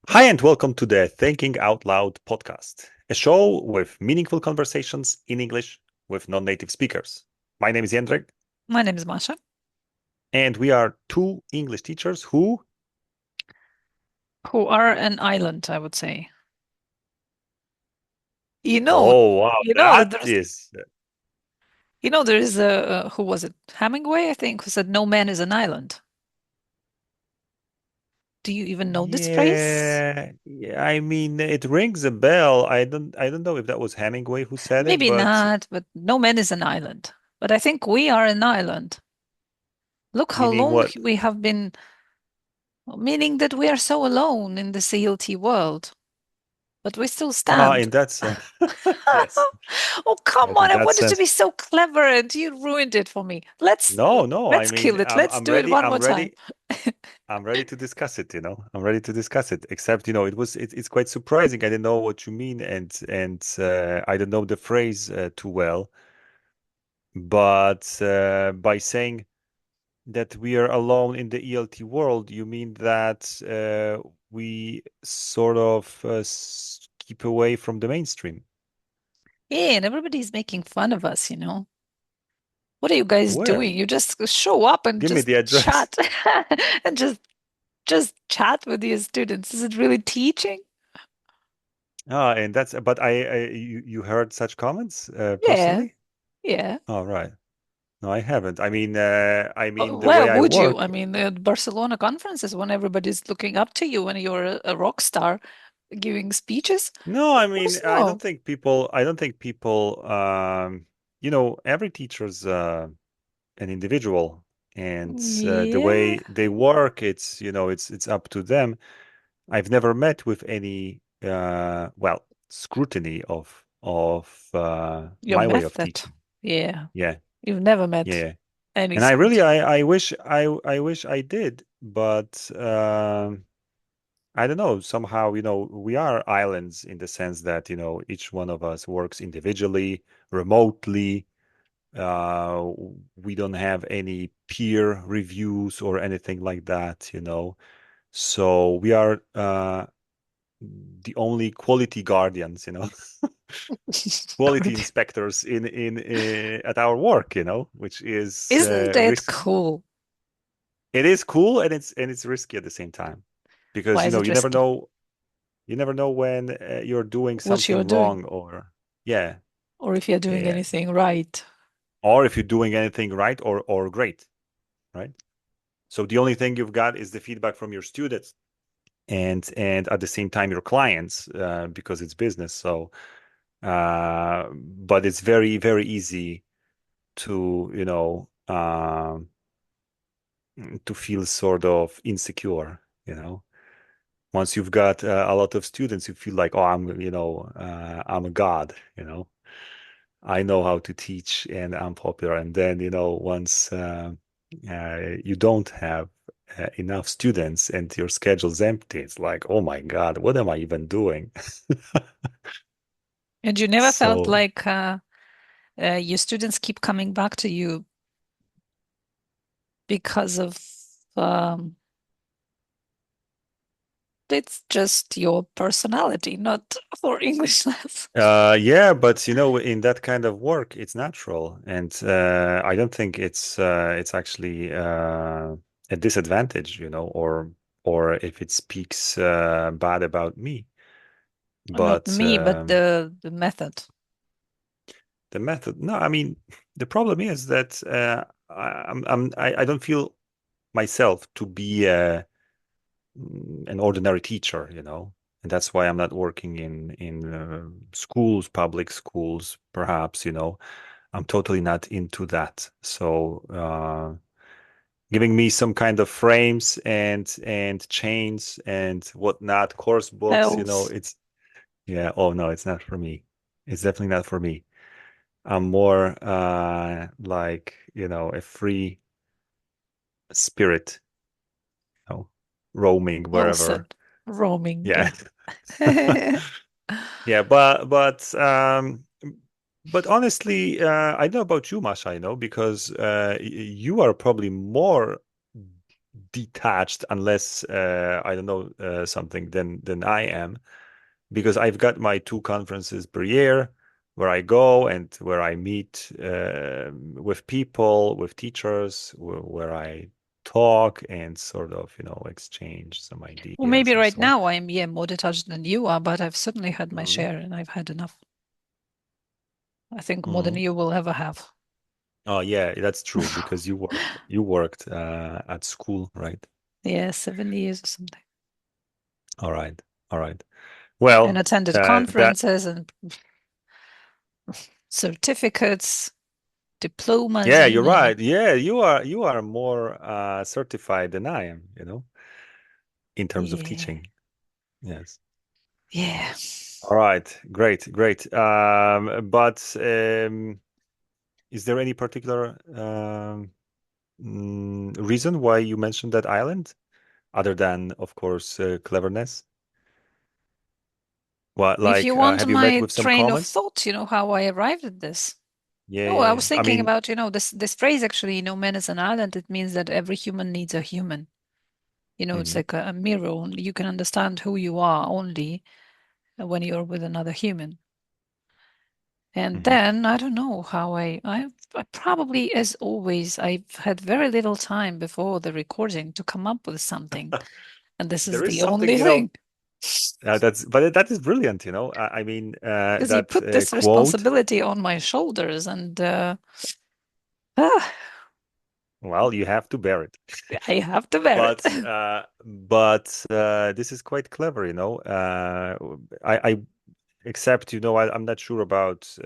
Hi, and welcome to the Thinking Out Loud podcast, a show with meaningful conversations in English with non native speakers. My name is Jendrik, My name is Masha. and we are two English teachers who, Who are an island, I would say. You know, oh, wow, you know that that there's, is, there is a who was it? Hemingway, I think, who said, "No man is an island." Do you even know this phrase? yeah, I mean, it rings a bell. I don't know if that was Hemingway who said it, Maybe but not, but no man is an island. But I think we are an island. Look how meaning long what? we have been, meaning that we are so alone in the CLT world, but we still Ah, stand. in that sense, yes, Oh, come yes, in on. I that wanted to sense. be so clever and you ruined it for me. No, no, I Let's mean, kill it. Let's I'm do it ready. one I'm more time. ready. I'm ready to discuss it, I'm ready to discuss it. Except, it's quite surprising. I didn't know what you mean, and I don't know the phrase too well. But by saying that we are alone in the ELT world, you mean that we sort of keep away from the mainstream. Yeah, and everybody's making fun of us. What are you guys Where? doing? You just show up and Give me just the address. chat and just chat with your students. Is it really teaching? Ah, and that's. But you heard such comments Yeah, personally? yeah. All right. No, I haven't. I mean, the Where way I would you? I work. mean, the Barcelona conferences when everybody's looking up to you when you're a rock star giving speeches? No, Of I mean, course, no. I don't think people, every teacher's an individual, and the Yeah, way they work, it's up to them. I've never met with any, well, scrutiny of your my way of method. teaching. Yeah, Yeah, you've never met yeah. any And I really, scrutiny. I wish I did, but I don't know. Somehow, we are islands in the sense that, each one of us works individually, remotely. Uh, we don't have any peer reviews or anything like that. So we are the only quality guardians, quality Quality. inspectors in at our work, which is Isn't it risk. cool? It is cool and it's risky at the same time because Why is it risky? you never know when you're doing What something you're doing, wrong or yeah, or if you're doing yeah, anything right. or if you're doing anything right or great, right? So the only thing you've got is the feedback from your students and at the same time your clients because it's business. So but it's very, very easy to, to feel sort of insecure. Once you've got a lot of students, you feel like, oh, I'm a god. I know how to teach and I'm popular. And then, once you don't have enough students and your schedule's empty, it's like, oh my God, what am I even doing? And you never felt So, like your students keep coming back to you because of um, it's just your personality, not for English lessons. yeah, but in that kind of work, it's natural, and I don't think it's actually a disadvantage, or if it speaks bad about me. Not But me, but the method. the method, no, I mean, the problem is that I don't feel myself to be an ordinary teacher. And that's why I'm not working in schools, public schools, perhaps. I'm totally not into that. So giving me some kind of frames and chains and whatnot, course books, Else, it's yeah. Oh no, it's not for me. It's definitely not for me. I'm more like a free spirit, roaming well wherever. said. Roaming, Yeah. yeah. Yeah, but honestly, I know about you, Masha, because you are probably more detached unless I don't know something than I am, because I've got my two conferences per year where I go and where I meet with people, with teachers, where I talk and sort of, exchange some Well, ideas maybe and right so on. now I'm, yeah, more detached than you are, but I've certainly had my Mhm. share and I've had enough. I think more than Mhm. you will ever have. Oh yeah, that's true because you worked at school, right? Yeah, 7 years or something. All right. All right. And Well, attended that conferences and certificates, diplomas yeah, you're even. right. Yeah, you are more certified than I am, in terms of Yeah. teaching. Yes. Yeah. All right. Great, great. But is there any particular reason why you mentioned that island, other than, of course, cleverness? What, If you like, want have you met my with some train of comments? thought, how I arrived at this. Yeah, Oh, yeah, I yeah. was I thinking mean, about, this phrase actually, man is an island. It means that every human needs a human. It's mhm, like a mirror. You can understand who you are only when you're with another human. And mhm. then I don't know how I probably, as always, I've had very little time before the recording to come up with something. And this is There is the something, only thing. that is brilliant, I mean, Because you that put this quote. responsibility on my shoulders and ah, Well, you have to bear it. I have to bear it. But this is quite clever, I except, I'm not sure about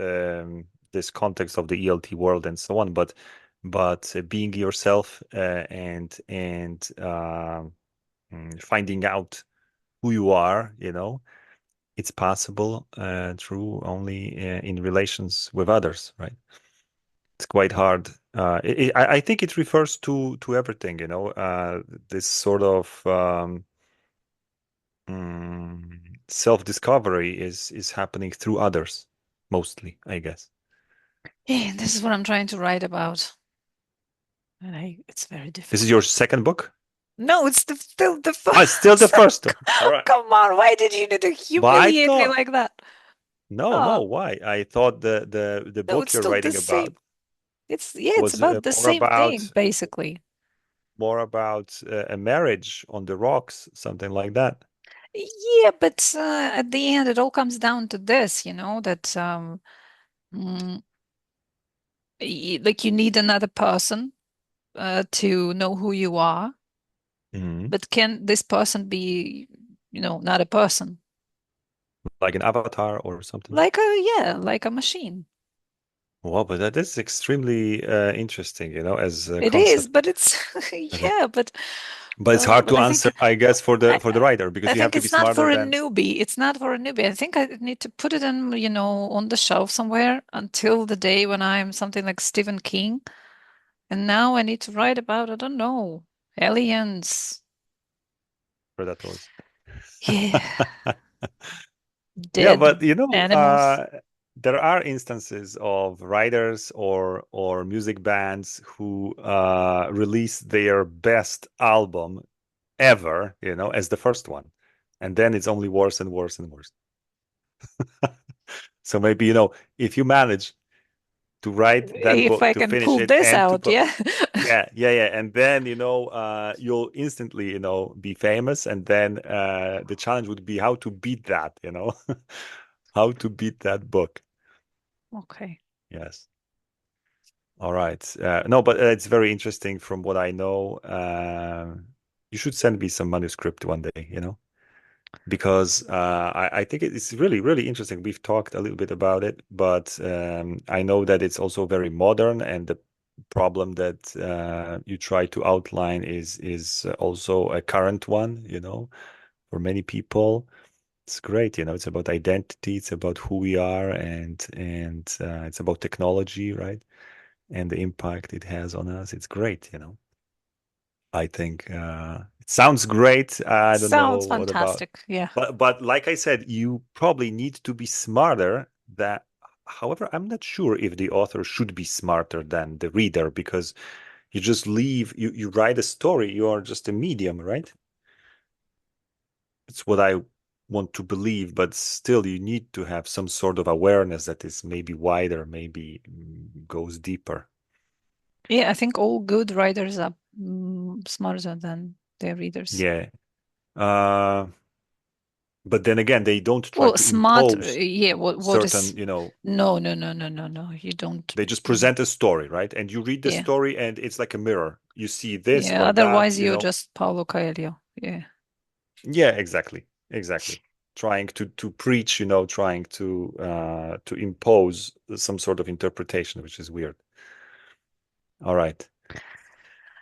this context of the ELT world and so on, but being yourself and finding out who you are, it's possible through only in relations with others, right? It's quite hard. I think it refers to everything, this sort of self-discovery is happening through others, mostly, I guess. Yeah, this is what I'm trying to write about. And it's very This is your difficult. second book? No, it's still the Oh, it's still the first. first one. All right. Come on, why did you need to But I humiliate me thought, like that? no, no, Oh, why? I thought the no, book it's you're still the writing same. about It's was about the same thing, basically. more about a marriage on the rocks, something like that. Yeah, but at the end, it all comes down to this, that mm, like you need another person to know who you are, Mhm. but can this person be, not a person? Like an avatar or something. Like a, yeah, like a machine. Well, but that is extremely interesting, as a It is, concept. but it's I think. yeah, But it's hard but to I answer, think I guess, for the I for the writer I because you have think to be it's not smarter for a than. newbie. It's not for a newbie. I think I need to put it in, on the shelf somewhere until the day when I'm something like Stephen King. And now I need to write about, I don't know, aliens. Predators. Yeah, Yeah, dead but animals. there are instances of writers or music bands who release their best album ever, as the first one, and then it's only worse and worse and worse. So maybe, if you manage to write that If book, I to can finish pull it, this and to out, put. yeah. Yeah, yeah, yeah. And then, you'll instantly, be famous. And then the challenge would be how to beat that, how to beat that book. Okay. Yes. All right. No, but it's very interesting from what I know. You should send me some manuscript one day, because I think it's really, really interesting. We've talked a little bit about it, but I know that it's also very modern, and the problem that you try to outline is also a current one, for many people. It's great, it's about identity, it's about who we are, and it's about technology, right? And the impact it has on us. It's great, I think it sounds great. I don't know Sounds what about, fantastic. Yeah. but like I said, you probably need to be smarter. However, I'm not sure if the author should be smarter than the reader because You just leave, you write a story, you are just a medium, right? It's what I want to believe, but still you need to have some sort of awareness that is maybe wider, maybe goes deeper. Yeah, I think all good writers are smarter than their readers. Yeah. Uh, but then again, they don't try Well, to smart, impose yeah, what is certain, you know, no, no, no, no, no, no. You don't. they just present a story, right? And you read the Yeah. story and it's like a mirror. You see this Yeah, or that, otherwise you you're know. just Paulo Coelho. Yeah. Yeah, exactly. Exactly. Trying to preach, you know, trying to impose some sort of interpretation, which is weird. All right.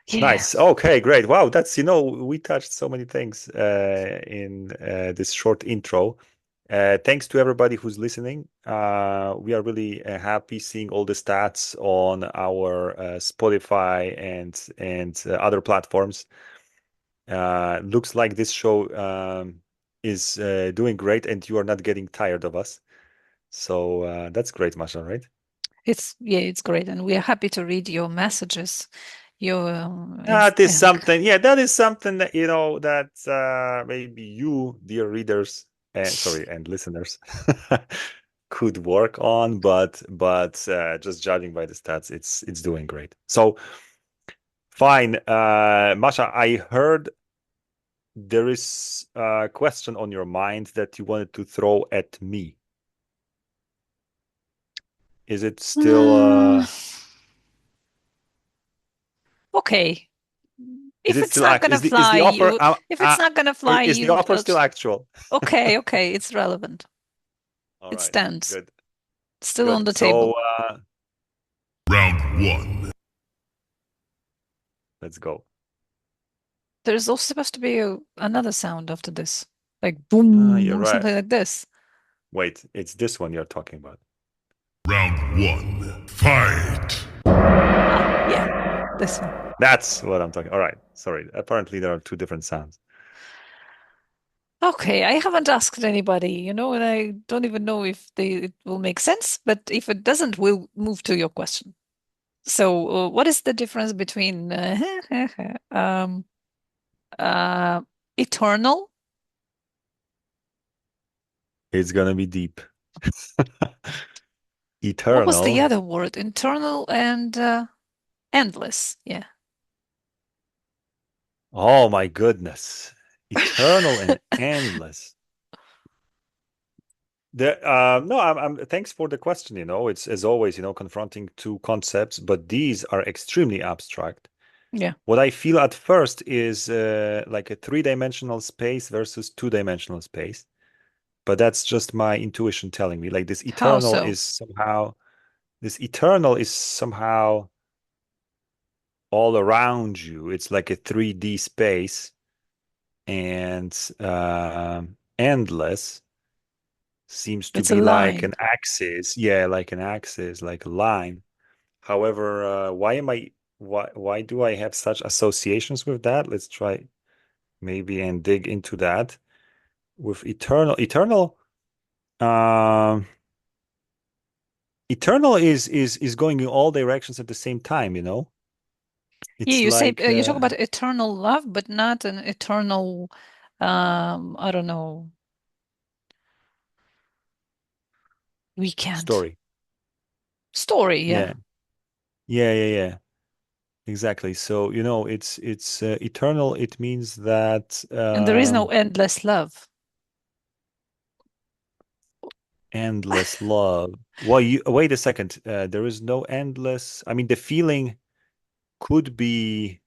Yeah. Nice. Okay, great. Wow, that's, you know, we touched so many things in this short intro. Thanks to everybody who's listening. We are really happy seeing all the stats on our Spotify and other platforms. Looks like this show is doing great, and you are not getting tired of us. So that's great, Masha, right? It's great. And we are happy to read your messages. Your That is and something, yeah, that is something that, you know, that maybe you, dear readers, and sorry, and listeners, could work on, but just judging by the stats, it's doing great. So fine, Masha, I heard there is a question on your mind that you wanted to throw at me. Is it still uh, okay. is If it it's still not act gonna is the fly, offer you if it's not gonna fly, is the you offer still actual? okay, okay, it's relevant. All It right, stands. good, Still on good. the So table. Round one. let's go. There's also supposed to be another sound after this, like boom You're or right. something like this. Wait, it's this one you're talking about. Round one. Fight. Ah, yeah, this one. That's what I'm talking. All right. Sorry. Apparently there are two different sounds. Okay, I haven't asked anybody, and I don't even know if it will make sense, but if it doesn't, we'll move to your question. So, what is the difference between um, uh, eternal? It's gonna be deep. What was the Eternal. other word? Internal and endless. Yeah. Oh my goodness. Eternal and endless. No, I'm thanks for the question. You know, it's as always, you know, confronting two concepts, but these are extremely abstract. Yeah. What I feel at first is like a three-dimensional space versus two-dimensional space. But that's just my intuition telling me like How so? this eternal is somehow all around you. It's like a 3D space and endless seems to It's a be like line. an axis. Yeah, like an axis, like a line. However, why do I have such associations with that? Let's try maybe and dig into that. With um eternal is going in all directions at the same time, you know? Yeah, It's you say like you talk about eternal love, but not an eternal, I don't know, weekend story. story. Yeah. Yeah. Yeah. Exactly. So, you know, it's eternal. It means that And there is no endless love. endless love. Well, you wait a second. There is no endless. I mean, the feeling could be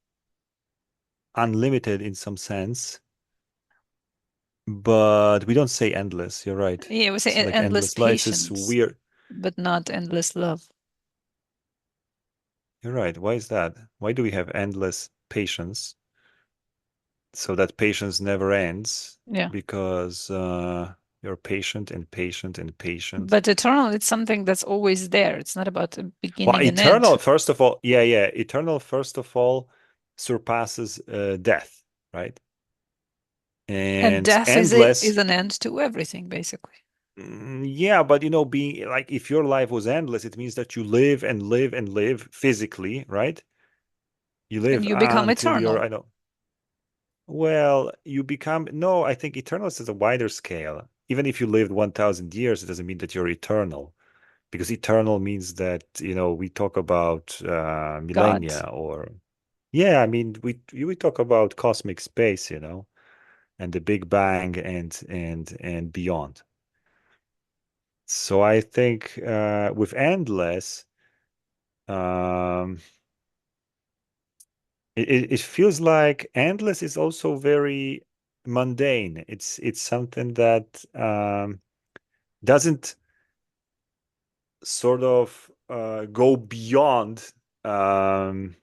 unlimited in some sense, but we don't say endless. You're right. Yeah, we say It's like endless endless love. It's this patience, weird. but not endless love. You're right. Why is that? Why do we have endless patience? So that patience never ends Yeah. because you're patient and patient and patient. But eternal, it's something that's always there. It's not about a Well, beginning and eternal, end. first of all, yeah. Eternal, first of all, surpasses death, right? And And death is endless, an end to everything, basically. yeah, but you know, being like if your life was endless, it means that you live and live and live physically, right? You And live you become until you're, eternal. I don't, well, you become, no, I think eternal is a wider scale. Even if you lived 1,000 years, it doesn't mean that you're eternal. Because eternal means that, we talk about God. millennia or, yeah, I mean, we talk about cosmic space, and the Big Bang and beyond. So I think with endless, um, it feels like endless is also very mundane. It's something that doesn't sort of go beyond um,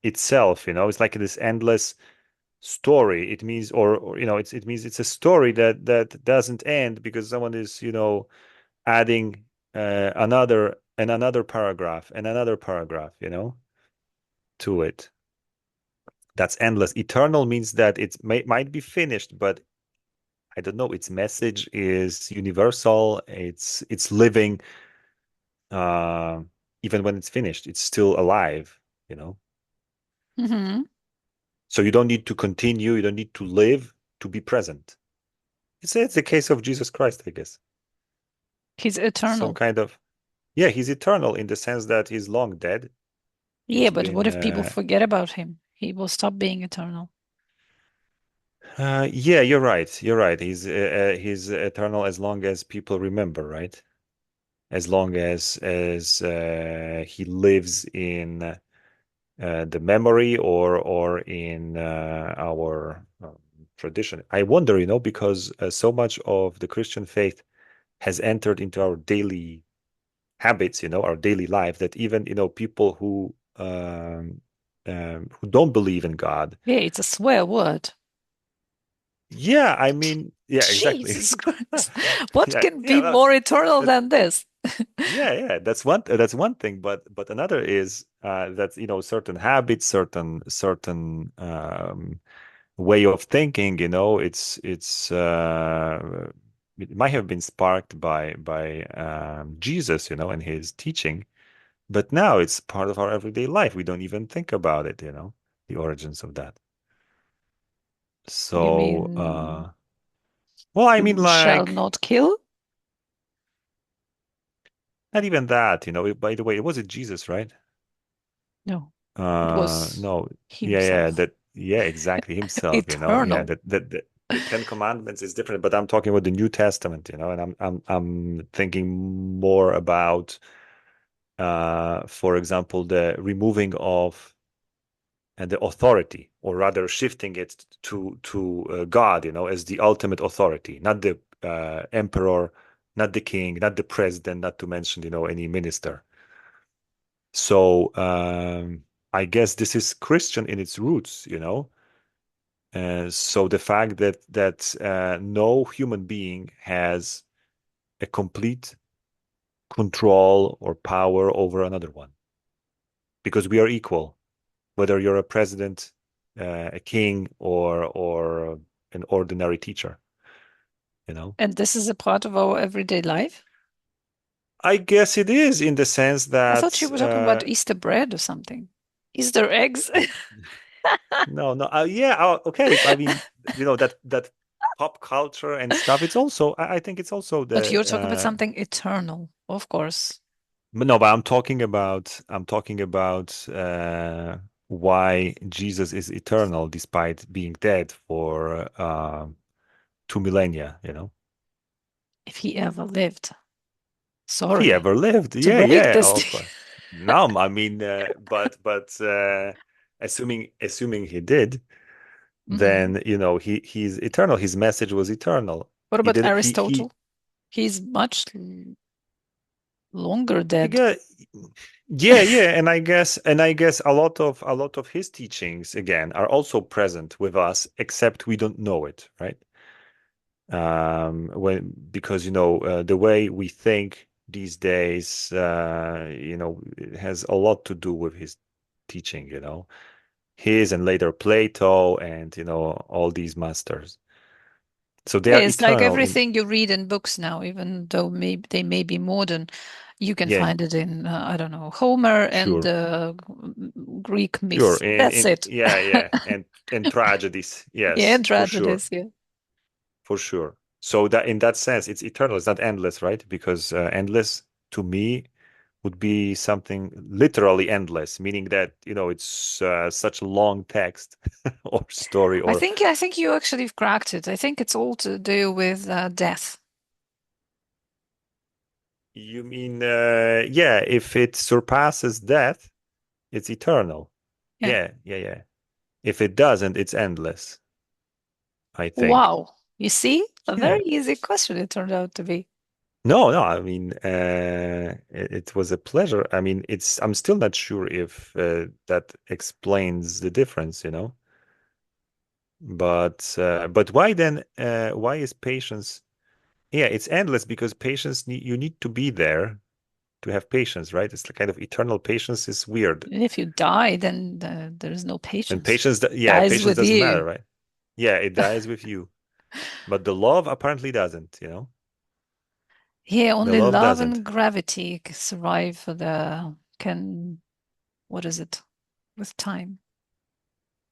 itself. It's like this endless story. It means, or it means it's a story that doesn't end because someone is, adding another paragraph and another paragraph, to it. That's endless. Eternal means that it might be finished, but I don't know. Its message is universal. It's living. Uh, Even when it's finished, it's still alive. Hmm. So you don't need to continue. You don't need to live to be present. It's the case of Jesus Christ, I guess. He's Some eternal. kind of, yeah, he's eternal in the sense that he's long dead. Yeah, It's but what been if people forget about him? He will stop being eternal. yeah, you're right. You're right. He's eternal as long as people remember, right? As long as he lives in the memory or in our tradition. I wonder, because so much of the Christian faith has entered into our daily habits, our daily life, that even, people who don't believe in God. Yeah, it's a swear word. Yeah, I mean, yeah, exactly. Jesus Christ. What Yeah, can yeah, be more eternal that's than this? yeah, that's one thing, but another is that certain habits, certain way of thinking, it might have been sparked by Jesus, and his teaching, but now it's part of our everyday life. We don't even think about it, the origins of that. You So, mean well, I mean, you shall like, not kill? not even that, by the way, it wasn't Jesus, right? No, it was No, yeah, himself. exactly, himself, yeah, Eternal. the Ten Commandments is different, but I'm talking about the New Testament, and I'm thinking more about, for example, the removing of the authority, or rather shifting it to God, as the ultimate authority, not the emperor, not the king, not the president, not to mention, any minister. So I guess this is Christian in its roots, so the fact that no human being has a complete control or power over another one, because we are equal, whether you're a president, a king, or an ordinary teacher, you know. And this is a part of our everyday life? I guess it is, in the sense I thought you that were talking about Easter bread or something. Easter eggs? no, no, yeah, okay. I mean, that pop culture and stuff. It's also, I think it's also But the you're talking about something eternal, of course. but no, but I'm talking about why Jesus is eternal despite being dead for 2 millennia. If he ever lived. If he Sorry ever lived, to yeah, break yeah, this to of course. No, I mean, but assuming he did, you. Hmm. then he's eternal. His message was eternal. What He about didn't. He Aristotle? He's much longer dead. yeah, yeah, and I guess a lot of his teachings again are also present with us, except we don't know it, right? When because the way we think these days, it has a lot to do with his teaching, his and later Plato and all these masters. So they Yeah, are it's like eternal in. everything you read in books now, even though they may be modern. You can Yeah, find it in, I don't know, Homer and sure. Greek Sure. myths. That's it. Yeah, yeah. And tragedies. Yeah, Yes, and for sure. tragedies. Yeah. For sure. So that in that sense, it's eternal. It's not endless, right? Because endless to me would be something literally endless, meaning that, it's such a long text or story I or think you actually cracked it. I think it's all to do with death. you mean yeah, if it surpasses death, it's eternal. Yeah. Yeah, yeah, yeah. If it doesn't, it's endless, I think. Wow. You see? A Yeah. very easy question it turned out to be. No, no, I mean, it was a pleasure. I mean, I'm still not sure if that explains the difference. But why then, why is patience? Yeah, it's endless because you need to be there to have patience, right? It's the kind of eternal patience is weird. And if you die, then there is no And patience. patience, yeah, Dies patience with doesn't matter, you. right? Yeah, it dies with you. But the love apparently doesn't. Yeah, The only love love doesn't. and gravity survive can, what is it? With time.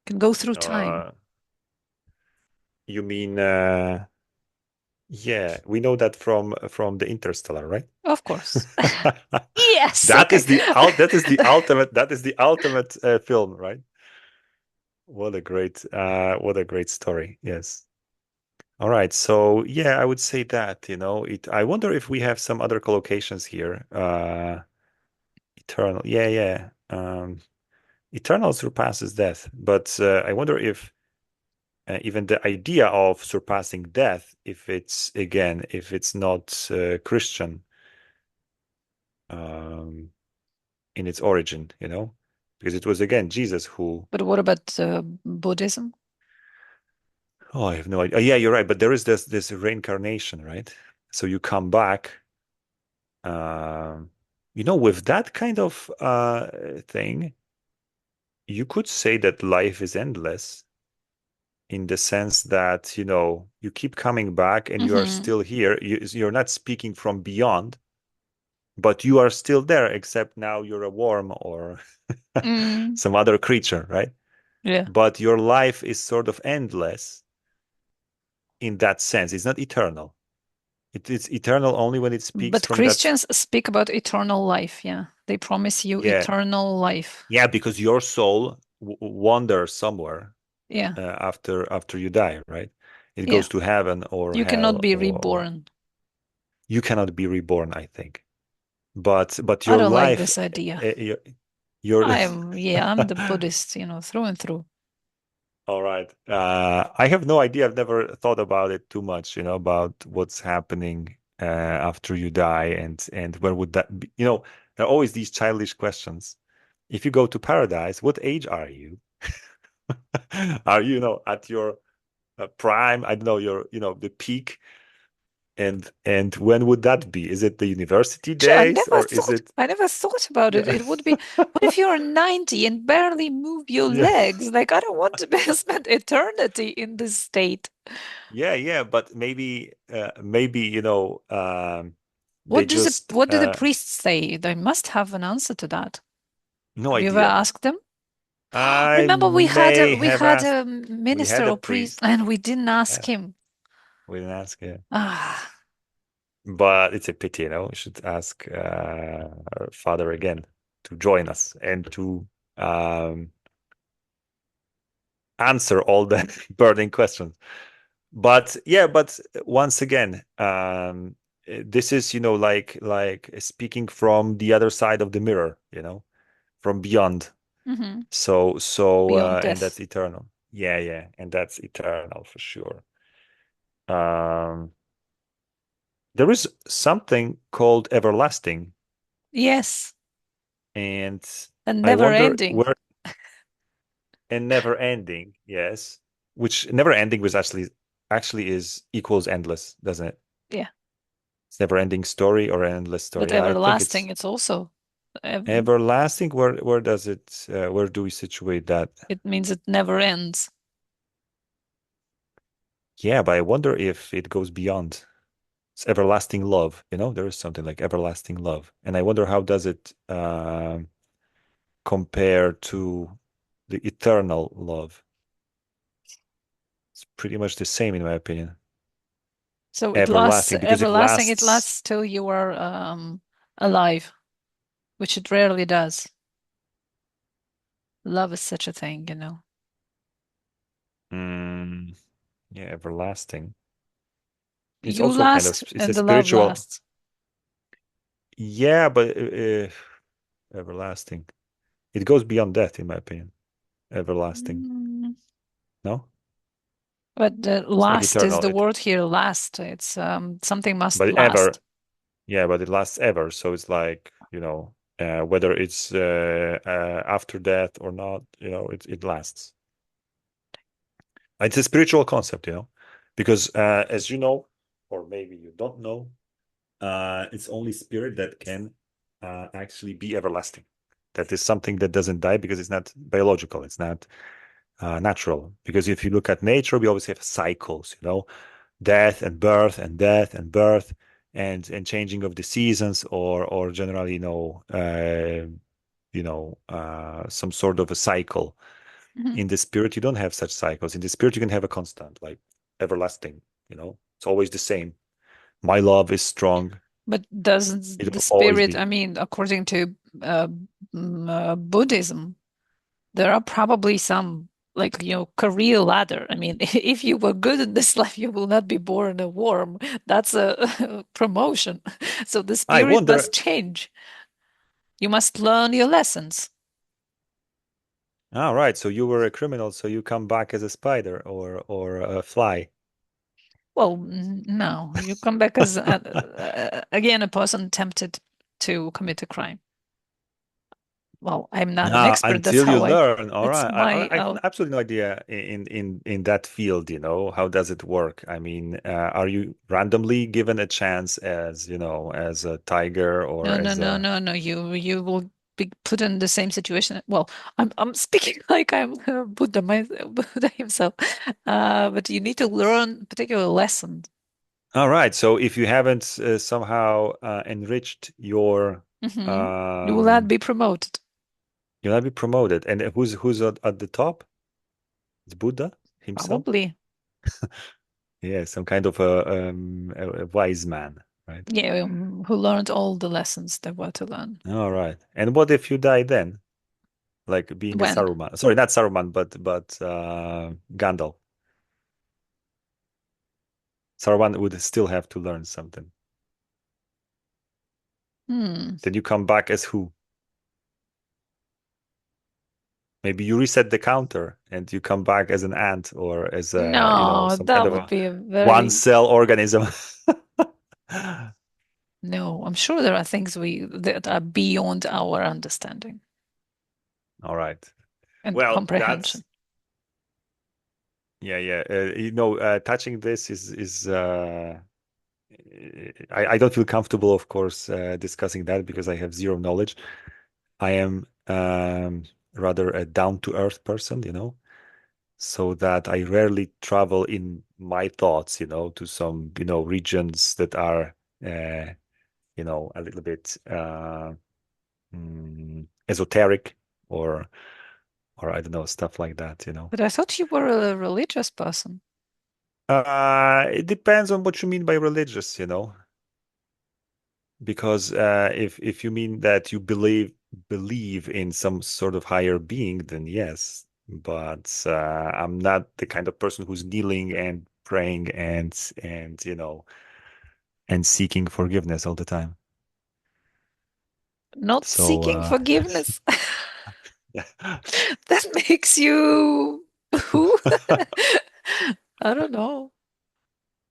Can go through time. Uh, you mean, yeah, we know that from the Interstellar, right? Of course. Yes. That Okay. is the ultimate film, right? What a great story. Yes. All right. So yeah, I would say that, I wonder if we have some other collocations here. Eternal. Yeah, yeah. Eternal surpasses death, but I wonder if even the idea of surpassing death, if it's not Christian um, in its origin, because it was again Jesus who. But what about Buddhism? Oh, I have no idea. Yeah, you're right. But there is this reincarnation, right? So you come back. Um, with that kind of thing, you could say that life is endless in the sense that, you keep coming back and you are Mm-hmm. still here. You're not speaking from beyond, but you are still there, except now you're a worm or Mm. some other creature, right? Yeah. But your life is sort of endless in that sense. It's not eternal. It's eternal only when it speaks But from that. Christians speak about eternal life. Yeah. They promise you Yeah, eternal life. yeah, because your soul wanders somewhere Yeah. after you die, right? It Yeah. goes to heaven or You cannot hell, be or reborn. you cannot be reborn, I think. But I your don't like life, this idea. uh, your, your I'm the Buddhist, through and through. All right. I have no idea. I've never thought about it too much, about what's happening after you die and where would that be? There are always these childish questions. If you go to paradise, what age are you? Are you, at your prime? I don't know, the peak. And when would that be? Is it the university Actually, days or is it? I never thought about it. Yeah. It would be, what if you're 90 and barely move your Yeah. legs? Like, I don't want to spend eternity in this state. Yeah, yeah, but maybe, they just What do the priests say? They must have an answer to that. no Have you ever idea. asked them? I Remember, may we have had asked. a We had minister a or priest, priest. and we didn't ask Yeah, him. we didn't ask. Yeah, Ah, but it's a pity. We should ask Father again to join us and to um, answer all the burning questions. But yeah, but once again, this is like speaking from the other side of the mirror, from beyond. mhm. So Beyond and death. that's eternal. Yeah, yeah, and that's eternal for sure. Um, there is something called everlasting, Yes, and and I never wonder ending. where and never ending. Yes, which never ending was actually is equals endless, doesn't it? Yeah, It's never ending story or an endless but story. Yeah, I think it's everlasting, it's also, everlasting. Where does it? Where do we situate that? it means it never ends. Yeah, but I wonder if it goes beyond. It's everlasting love, there is something like everlasting love. And I wonder how does it compare to the eternal love. It's pretty much the same in my opinion. So it lasts Everlasting because it everlasting. It lasts. lasts till you are alive, which it rarely does. Love is such a thing, you know. Mm, yeah, everlasting. It's You also kind of last it's a and the love spiritual. lasts. Yeah, but everlasting. It goes beyond death, in my opinion. Everlasting. Mm, No, but the it's like last is eternal. the word here, last. It's something must But ever. last. Yeah, but it lasts ever. So it's like whether it's after death or not, it lasts. It's a spiritual concept, because as you know, or maybe you don't know, it's only spirit that can actually be everlasting. That is something that doesn't die because it's not biological. It's not natural. Because if you look at nature, we always have cycles, death and birth and death and birth and changing of the seasons or generally, some sort of a cycle. Mhm. In the spirit, you don't have such cycles. In the spirit, you can have a constant, like everlasting, it's always the same. My love is strong. But does It the will always spirit, be. I mean, according to Buddhism, there are probably some like, career ladder. I mean, if you were good in this life, you will not be born a worm. That's a promotion. So the I spirit must wonder. change. You must learn your lessons. All right, so you were a criminal, so you come back as a spider or a fly. Well, no, you come back as again a person tempted to commit a crime. Well, I'm not an expert. That's Until you how learn. All that's right. my I have absolutely no idea in that field, how does it work? I mean, are you randomly given a chance as, as a tiger or no, no, as no, a. no, no. You will be put in the same situation. Well, I'm speaking like I'm Buddha, Buddha himself. But you need to learn particular lessons. All right. So if you haven't somehow enriched your Hmm. You will not um be promoted, you'll not be promoted. And who's at the top? It's Buddha himself? probably. Yeah, some kind of a wise man, right? Yeah, who learned all the lessons there were to learn. All right. And what if you die then? Like being a When? Saruman. Sorry, not Saruman, but Gandalf. Saruman would still have to learn something. Hmm. Then you come back as who? Maybe you reset the counter and you come back as an ant or as No, some kind that of would a be a one very cell organism. no. I'm sure there are things that are beyond our understanding All right. and Well, comprehension. yeah. Touching this is I don't feel comfortable, of course, discussing that because I have zero knowledge. I am rather a down-to-earth person, so that I rarely travel in my thoughts, to some, regions that are, a little bit esoteric or I don't know, stuff like that. But I thought you were a religious person. It depends on what you mean by religious, because if you mean that you believe in some sort of higher being, then yes. But I'm not the kind of person who's kneeling and praying and and seeking forgiveness all the time. Not So seeking forgiveness. yeah. That makes you who? I don't know.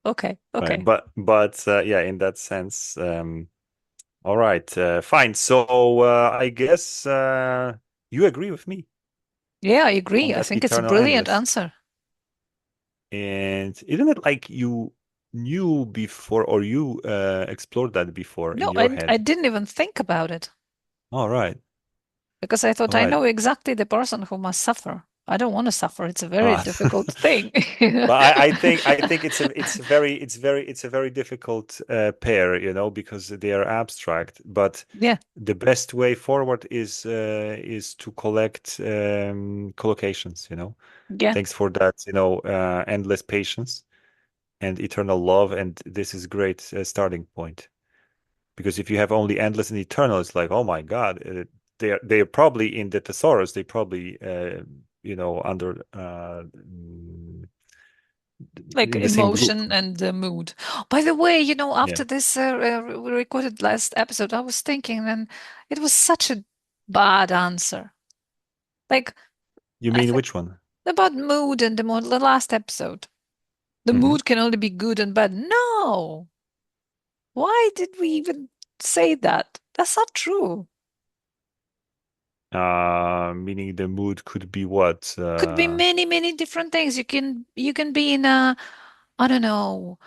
Okay, Right. okay. But yeah, in that sense, all right, fine. So I guess you agree with me Yeah, I on agree. I that think it's a eternal brilliant endless. answer. And isn't it like you knew before or you explored that before in No, your I head? didn't even think about it All right. because I thought All I right. know exactly the person who must suffer. I don't want to suffer. It's a very difficult thing. But I think it's a very difficult pair, because they are abstract. But Yeah, the best way forward is to collect collocations. yeah. Thanks for that. Endless patience and eternal love, and this is great starting point. Because if you have only endless and eternal, it's like, oh my God, they're probably in the thesaurus. They probably under Like in the same group. emotion and the mood. By the way, Yeah. after this we recorded last episode, I was thinking, and it was such a bad answer. Like You I mean think which one? about mood and the last episode. The Hmm. mood can only be good and bad. No. Why did we even say that? That's not true. Meaning the mood could be what? Could be many, many different things. You can be in a, I don't know,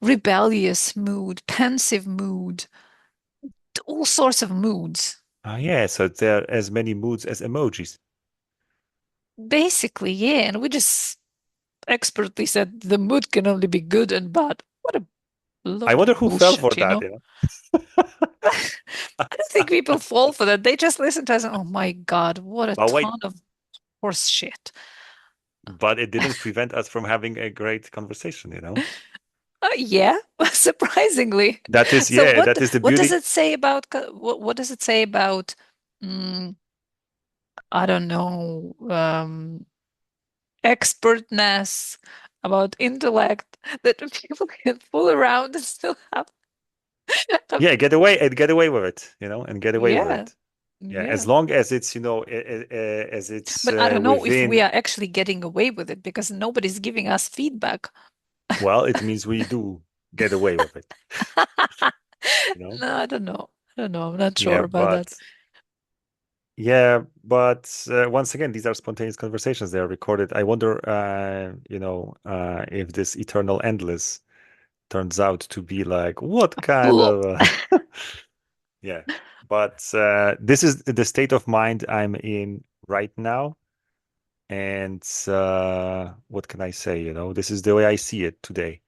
rebellious mood, pensive mood, all sorts of moods. Yeah, so there are as many moods as emojis. Basically, yeah. And we just expertly said the mood can only be good and bad. What a I load wonder of who fell for bullshit, you that, know? I don't think people fall for that. They just listen to us and, oh my God, what a But wait, ton of horse shit. but it didn't prevent us from having a great conversation. Yeah, surprisingly. That is, So yeah, what that is the what does beauty. it say about what does it say about I don't know, expertness, about intellect that people can fool around and still have Yeah, get away with it, and get away with yeah, it. Yeah, as yeah. long as it's, as it's But I don't know if we within, are actually getting away with it because nobody's giving us feedback. well, it means we do get away with it, you know? No, I don't know. I don't know. I'm not Yeah, sure about that. once again, these are spontaneous conversations. They are recorded. I wonder, if this eternal endless turns out to be like what kind Ugh. of yeah. But this is the state of mind I'm in right now. And what can I say? This is the way I see it today.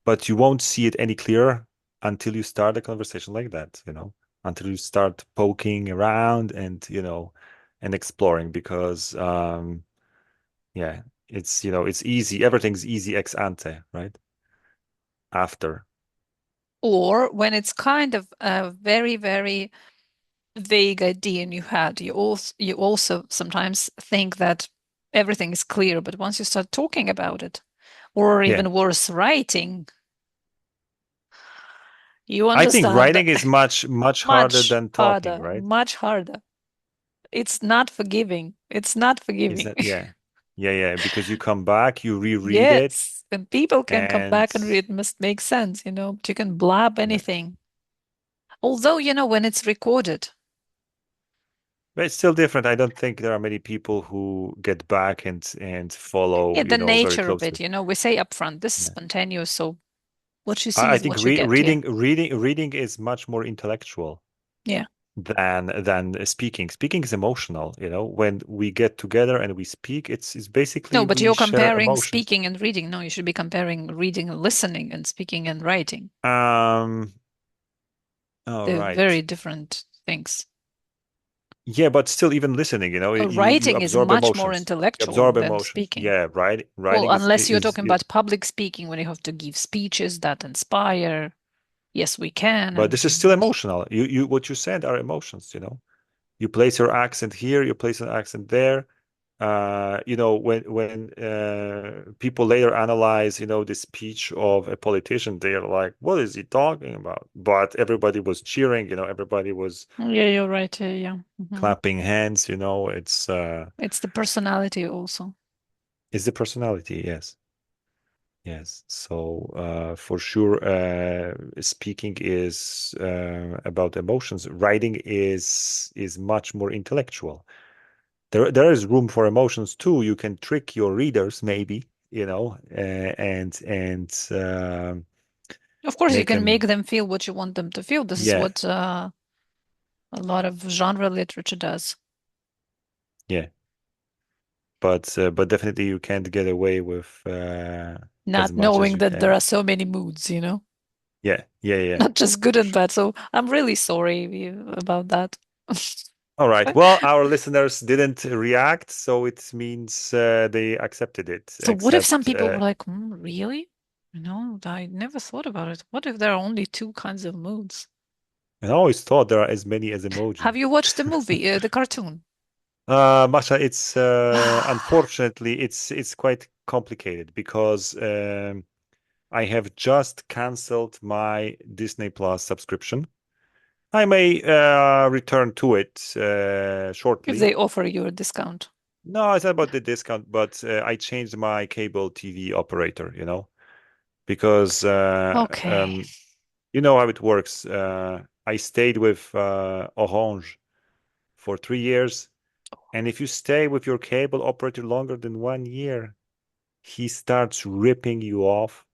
But you won't see it any clearer until you start a conversation like that, until you start poking around and exploring because yeah, it's easy. Everything's easy ex ante, right? After. Or when it's kind of a very, very vague idea in your head, you also sometimes think that everything is clear, but once you start talking about it, or Yeah. even worse, writing, you I think understand that writing is much, much harder much than talking, harder, right? much harder. It's not forgiving. It's not Is forgiving. that, yeah. Yeah, yeah. Because you come back, you reread it, Yes, and people can come and back and read, it must make sense, but you can blab yeah. anything. Although, when it's recorded, But it's still different. I don't think there are many people who get back and yeah, follow, the very nature of it, closely. we say upfront, this is Yeah. spontaneous, so what you see I is think what you get, yeah. reading is much more intellectual Yeah. than speaking. Speaking is emotional. When we get together and we speak, it's basically No, but we you're share comparing emotions. speaking and reading. No, you should be comparing reading and listening and speaking and writing. Um, all They're very right. different things. Yeah, but still, even listening, you Writing is absorb much more emotions. You intellectual absorb than emotions. speaking. Yeah, right. Well, Writing is unless you're is talking is. about public speaking when you have to give speeches that inspire. Yes, we can. But And this is still emotional. You what you said are emotions. You place your accent here, you place an accent there. When people later analyze, the speech of a politician, they're like, "What is he talking about?" But everybody was cheering. Everybody was yeah, you're right. Yeah. clapping hands. It's the personality also. It's the personality. Yes. Yes, so for sure, speaking is about emotions. Writing is much more intellectual. There is room for emotions too. You can trick your readers, maybe, and Of course, you make can make them, them feel what you want them to feel. This is yeah, what a lot of genre literature does. yeah. but definitely you can't get away with as Not much as knowing you that there can. are so many moods, Yeah, not just good for and sure. bad. So I'm really sorry about that. All right. Well, our listeners didn't react, so it means they accepted it. So what if some Except, people were like, really? I never thought about it. What if there are only two kinds of moods? I always thought there are as many as Have emoji. you watched the movie, the cartoon? Masha, it's unfortunately it's quite complicated because I have just canceled my Disney Plus subscription. I may return to it If shortly. they offer you a discount. No, it's not about the discount, but I changed my cable TV operator, because Okay. you know how it works. I stayed with Orange for 3 years, and if you stay with your cable operator longer than 1 year, he starts ripping you off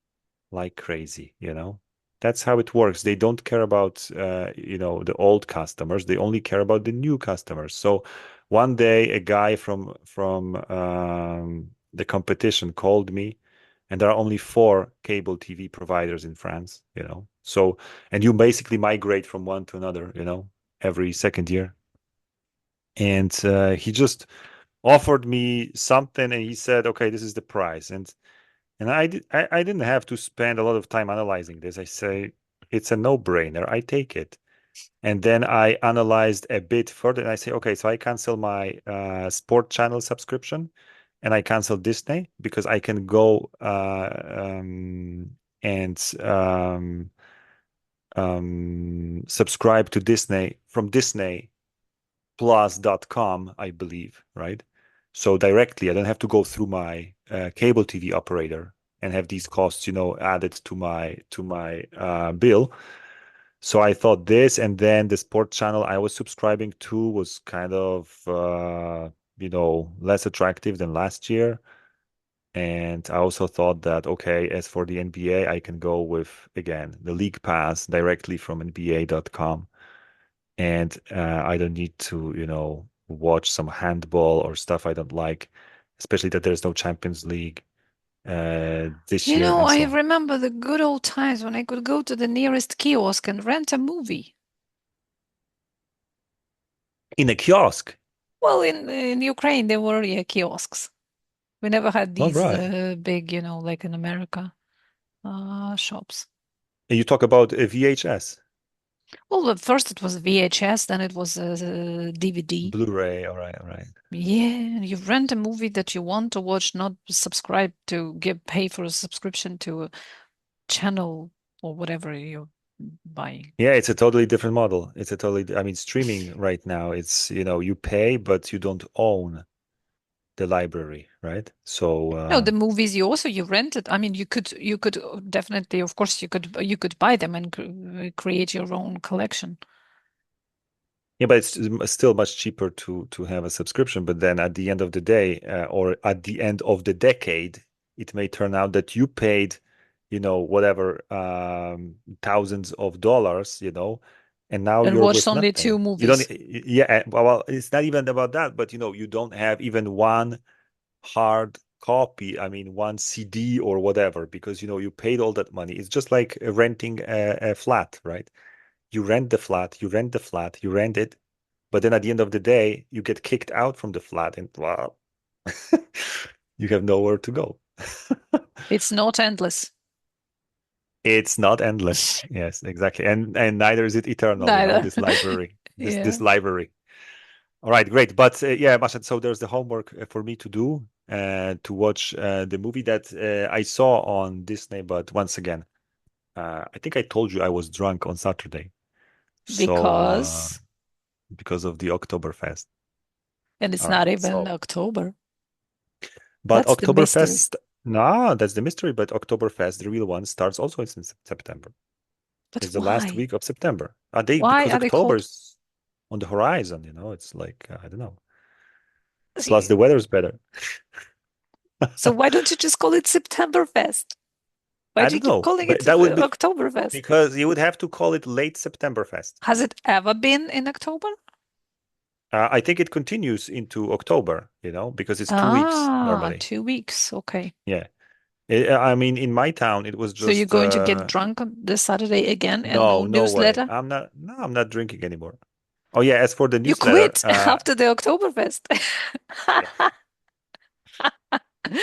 like crazy. That's how it works. They don't care about the old customers. They only care about the new customers. So one day a guy from the competition called me, and there are only 4 cable TV providers in France. So, and you basically migrate from one to another, every second year. And he just offered me something, and he said, "Okay, this is the price." And I didn't have to spend a lot of time analyzing this. I say it's a no-brainer. I take it. And then I analyzed a bit further, and I say, okay, so I cancel my sport channel subscription, and I cancel Disney because I can go and subscribe to Disney from DisneyPlus.com, I believe, right? So directly, I don't have to go through my cable TV operator and have these costs, added to my bill. So I thought this, and then the sport channel I was subscribing to was kind of, less attractive than last year. And I also thought that, okay, as for the NBA, I can go with, again, the League Pass directly from NBA.com. And I don't need to, watch some handball or stuff I don't like, especially that there's no Champions League this year and I so on. remember the good old times when I could go to the nearest kiosk and rent a movie. In a kiosk. Well, in Ukraine, there were kiosks. We never had All these right. big, like in America, shops. And you talk about a VHS, Well, at first it was VHS, then it was DVD. Blu-ray. All right, all right. Yeah, you rent a movie that you want to watch, not subscribe to pay for a subscription to a channel or whatever you're buying. Yeah, it's a totally different model. I mean, streaming right now, it's, you pay, but you don't own the library, right? So, No, the movies you rented. I mean, you could definitely, of course, you could buy them and create your own collection. yeah, but it's still much cheaper to have a subscription. But then at the end of the day, or at the end of the decade, it may turn out that you paid, whatever, thousands of dollars, and now And you're watched with only two nothing. You don't, movies. yeah, well, it's not even about that, but you don't have even one hard copy, I mean, one CD or whatever, because you paid all that money. It's just like renting a flat, right? You rent the flat, you rent the flat, you rent it, but then at the end of the day, you get kicked out from the flat, and wow, you have nowhere to go. It's not endless. It's not endless. Yes, exactly. And neither is it eternal, Neither. this library, this Yeah. library. All right, great. But yeah, Masha, so there's the homework for me to do, to watch the movie that I saw on Disney. But once again, I think I told you I was drunk on Saturday. So Because, because of the Oktoberfest. and it's All right. not even So, October. but That's the mystery. Oktoberfest, no, that's the mystery. But Oktoberfest, the real one, starts also in September. But It's the last why? week of September. Are they Why because are they called? October's on the horizon, it's like I don't know. Plus See, the weather's better. so why don't you just call it Septemberfest? Why I do you don't keep know, calling but it that would be Oktoberfest? because you would have to call it late September Fest. Has it ever been in October? I think it continues into October, because it's 2 weeks normally. 2 weeks. Okay. Yeah. I mean, in my town, it was So you're just going to get drunk on this Saturday again and no no, no way. newsletter? I'm not drinking anymore. Oh yeah, as for the You newsletter, quit after the Oktoberfest. yeah,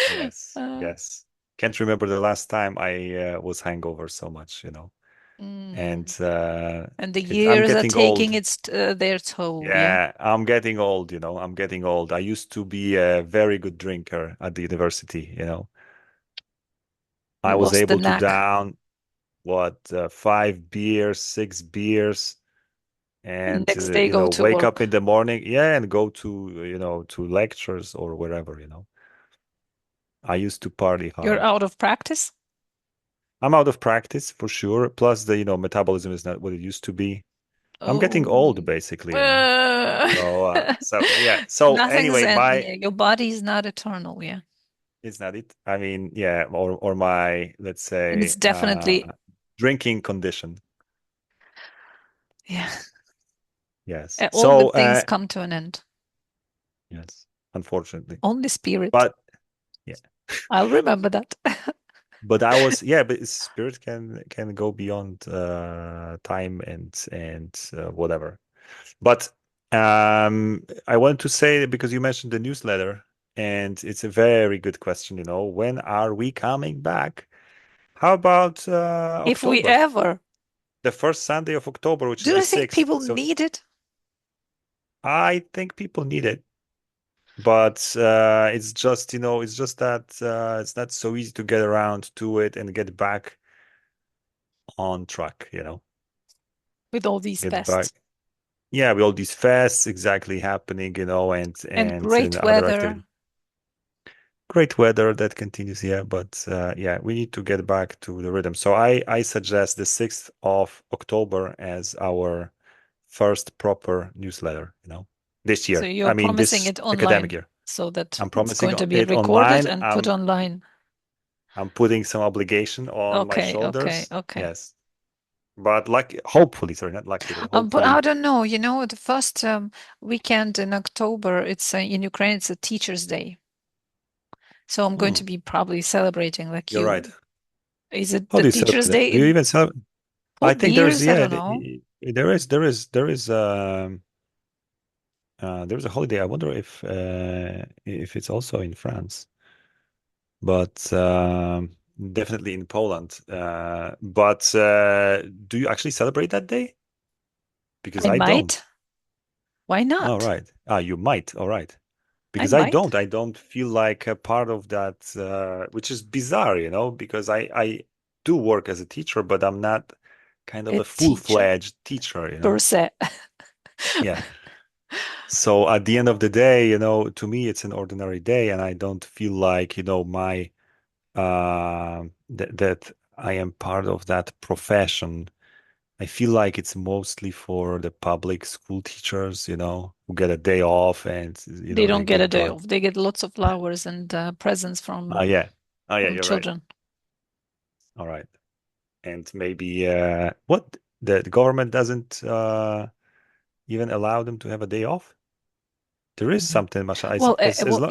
yes, Uh, yes. Can't remember the last time I was hangover so much. And mm. And the I'm years are getting taking old. its their toll, yeah. Yeah, I'm getting old. I'm getting old. I used to be a very good drinker at the university. You I was lost the able to knack. down what 5 beers, 6 beers, And and next day go to wake up work. in the morning, yeah, and go to lectures or wherever. I used to party You're hard. out of practice? I'm out of practice for sure. Plus the metabolism is not what it used to be. I'm getting old Oh. basically. Uh, So yeah. So Nothing's anyway, and my yeah, your body is not eternal, yeah. it's not it. I mean, yeah, or my, let's And say, it's definitely, drinking condition. yeah. Yes. All So good things come to an end. yes, unfortunately. Only spirit. But yeah. I'll remember that. But but spirit can go beyond time and whatever. But I want to say, because you mentioned the newsletter, and it's a very good question. When are we coming back? How about If we October? ever, The first Sunday of October, which do is the you think 6th. people So need it? I think people need it, but it's just that it's not so easy to get around to it and get back on track. With all these Get back. pests Yeah, with all these fests exactly happening, and and and great other activities. weather. Great weather that continues, yeah, but yeah, we need to get back to the rhythm. So I suggest the 6th of October as our first proper newsletter, this So year. you're I mean, promising this it academic online year. so that I'm it's promising going to be it recorded online. and put I'm online. I'm putting some obligation on my Okay, okay, shoulders. okay. Yes. But hopefully, sorry, not luckily, but But I hopefully. don't know, the first weekend in October, it's in Ukraine, it's a Teacher's Day. So I'm going Hmm, to be probably celebrating like you're right. you. Is it How the do you Teacher's celebrate that? Day Do you in even celebrate? for I think there's, beers? I yeah, don't know. there's a holiday. I wonder if it's also in France, but definitely in Poland. But do you actually celebrate that day? Because I I don't. might. Why All not? right. You might. All right. I Because I might. don't. I don't feel like a part of that, which is bizarre, because I do work as a teacher, but I'm not kind of A a teacher full-fledged teacher. per se. Yeah. So at the end of the day, to me, it's an ordinary day, and I don't feel like, my that I am part of that profession. I feel like it's mostly for the public school teachers, who get a day off and, They they don't get a get day drunk. off. They get lots of flowers and presents Oh yeah. Oh yeah, from you're right. children. All right. And maybe what the government doesn't even allow them to have a day off? There is Mhm. something, Masha. Well, As long.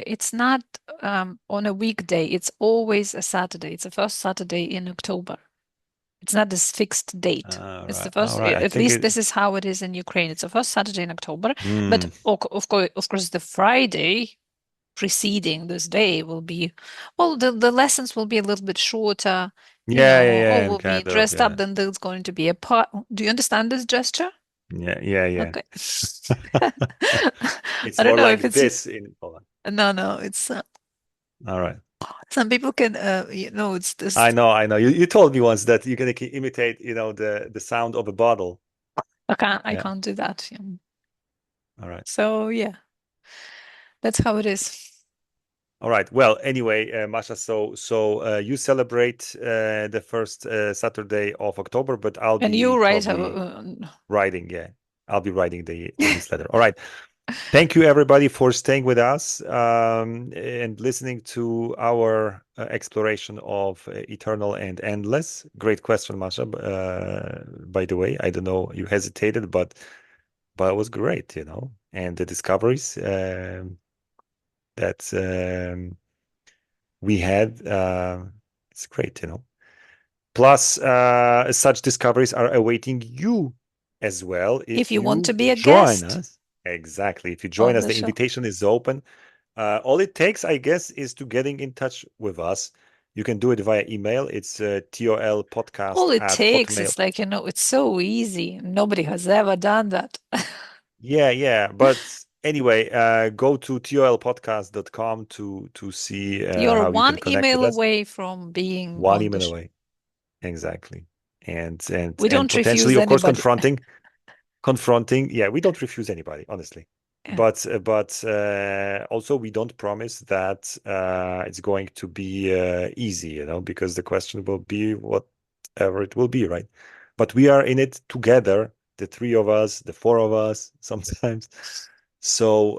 it's not on a weekday. It's always a Saturday. It's the first Saturday in October. It's not this fixed date. All It's the right. first, All right. I at think least it. this is how it is in Ukraine. It's the first Saturday in October, but Hmm. of course, the Friday preceding this day will be, well, the lessons will be a little bit shorter, Yeah, yeah, or yeah, and will be kind of, dressed up. yeah. Then there's going to be a part. Do you understand this gesture? Yeah, yeah, yeah. Okay. It's I don't more know if like it's, this in Poland. no, it's All right. some people can, it's I this. know, I know. You told me once that you're gonna imitate, the sound of a bottle. I Yeah. can't do that. All right. So yeah, that's how it is. All right. Well, anyway, Masha, so you celebrate the first Saturday of October, but I'll And be you write, probably writing. Yeah, I'll be writing the newsletter. All right. Thank you, everybody, for staying with us and listening to our exploration of eternal and endless. Great question, Masha. By the way, I don't know, you hesitated, but but it was great, and the discoveries that we had, it's great, Plus, such discoveries are awaiting you as well If if you want you to be a join guest us. Exactly. If you join on us, the the show. invitation is open. All it takes, I guess, is to getting in touch with us. You can do it via email. It's tolpodcast All it at takes hotmail. is like, it's so easy. Nobody has ever done that. Yeah. But anyway, go to tolpodcast.com to see You're how you one can connect with email us. away from being One on the email show. away. Exactly. And We don't potentially, refuse of course, anybody. confronting. Yeah, we don't refuse anybody, honestly. Yeah. But also we don't promise that it's going to be easy, because the question will be whatever it will be, right? But we are in it together, the three of us, the four of us sometimes. So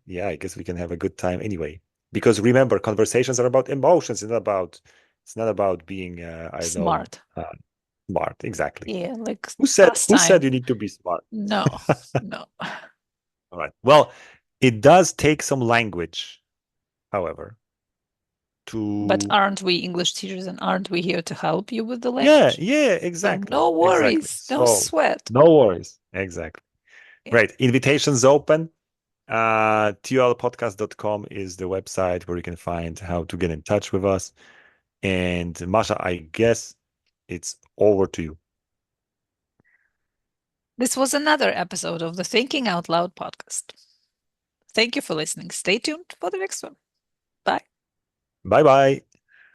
yeah, I guess we can have a good time anyway. Because remember, conversations are about emotions. It's not about being I don't know, Smart. smart. Exactly. Yeah, like Who said pastime. you need to be smart? No, no. All right. Well, it does take some language, however, But to aren't we English teachers and aren't we here to help you with the yeah, language? So exactly. no Exactly. worries, no So sweat. no worries. Exactly. Yeah. Great. Invitations open. TLPodcast.com is the website where you can find how to get in touch with us. And Masha, I guess it's over to you. This was another episode of the Thinking Out Loud podcast. Thank you for listening. Stay tuned for the next one. Bye. Bye bye.